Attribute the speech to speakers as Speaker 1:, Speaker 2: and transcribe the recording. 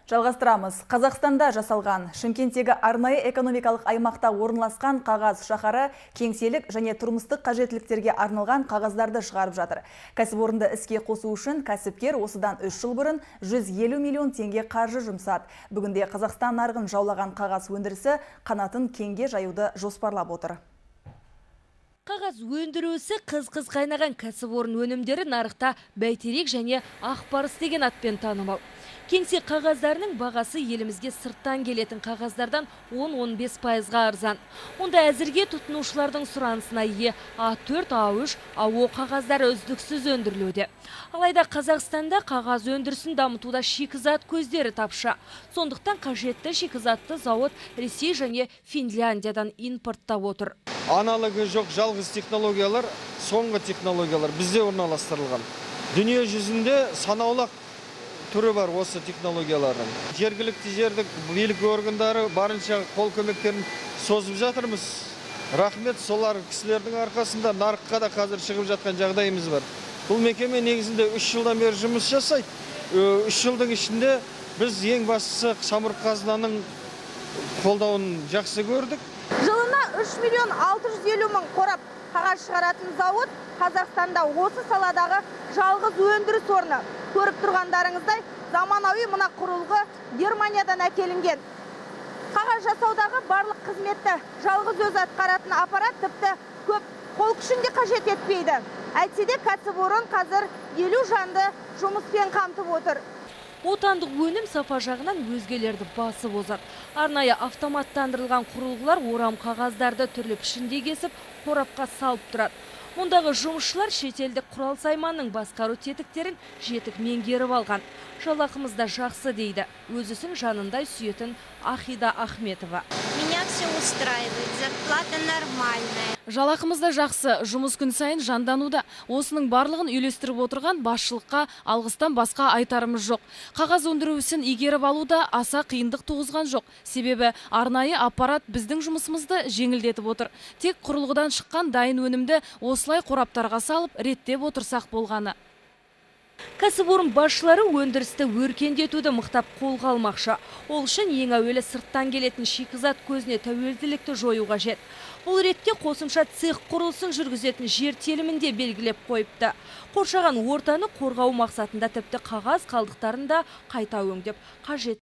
Speaker 1: Жалғастырамыз. Қазақстанда жасалған Шымкенттегі арнайы экономикалық аймақта орналасқан қағаз шаһары кеңселік және тұрмыстық қажеттіліктерге арналған қағаздарды шығарып жатыр. Кәсіпорынды іске қосу үшін кәсіпкер осыдан 3 жыл бұрын 150 миллион теңге қаржы жұмсады. Бүгінде Қазақстан нарығын жаулаған қағаз өндірісі қанатын кеңге жаюды жоспарлап отыр.
Speaker 2: Қағаз өндірісі қыз-қыз қайнаған кәсіпорын өнімдері нарықта бәйтерек және ақбарыс деген атпен танымал. Кеңсе қағаздарының бағасы елімізге сырттан келетін қағаздардан 10-15%-ға арзан. Онда әзірге тұтынушылардың сұранысына ие А4, А3, АО қағаздары үздіксіз өндірілуде. Алайда Қазақстанда қағаз өндірісін дамытуда шикізат көздері тапшы. Сондықтан қажетті шикізатты зауыт Ресей және Финляндиядан импорттап отыр.
Speaker 3: Аналогы жоқ жалғыз технологиялар, соңғы технологиялар бізде орналастырылған. Дүние жүзінде санаулы түрі бар осы технологиялардың. Жергілікті жердік билік органдары барынша қол көмектерін созып жатырмыз. Рахмет, солар кісілердің арқасында нарыққа да қазір шығып жатқан жағдайымыз бар. Бұл мекеме негізінде 3 жылдан бері жұмыс жасайды. 3 жылдың ішінде біз ең бастысы самұрық-қазынаның қолдауын жақсы көрдік.
Speaker 4: Жылына 3 миллион 650 мың қорап қағаз шығаратын зауыт Қазақстанда осы саладағы жалғыз өндіріс орны. Көріп тұрғандарыңыздай, заманауи мына құрылғы Германиядан әкелінген. Қағаз жасаудағы барлық қызметті жалғыз өзі атқаратын аппарат тіпті көп қол күшін де қажет етпейді. Әйтсе де кәсіпорын қазір 50 жанды жұмыспен қамтып отыр.
Speaker 2: Отандық өнім сапа жағынан өзгелерді басып озады. Арнайы автоматтандырылған құрылғылар орам қағаздарды түрлі пішінде кесіп, қорапқа салып тұрады. Мұндағы жұмысшылар шетелдік құрал сайманның басқару тетіктерін жетік меңгеріп алған. Жалақымыз да жақсы дейді. Өзісін жанындай сүйетін Ахида Ахметова.
Speaker 5: Меня все устраивает, зарплата нормальная.
Speaker 6: Жалақымыз да жақсы, жұмыс күн сайын жандануда. Осының барлығын үйлестіріп отырған басшылыққа алғыстан басқа айтарымыз жоқ. Қағаз өндірісін игеріп алуда аса қиындық туғызған жоқ. Себебі арнайы аппарат біздің жұмысымызды жеңілдетіп отыр. Тек құрылғыдан шыққан дайын өнімді осылай қораптарға салып реттеп отырсақ болғаны.
Speaker 2: Кәсіпорын басшылары өндірісті өркендетуді мықтап қолға алмақшы. Ол үшін ең әуелі сырттан келетін шикізат көзіне тәуелділікті жою қажет. Бұл ретте қосымша цех құрылысын жүргізетін жер телімін де белгілеп қойыпты. Қоршаған ортаны қорғау мақсатында тіпті қағаз қалдықтарын да қайта өңдеп қажет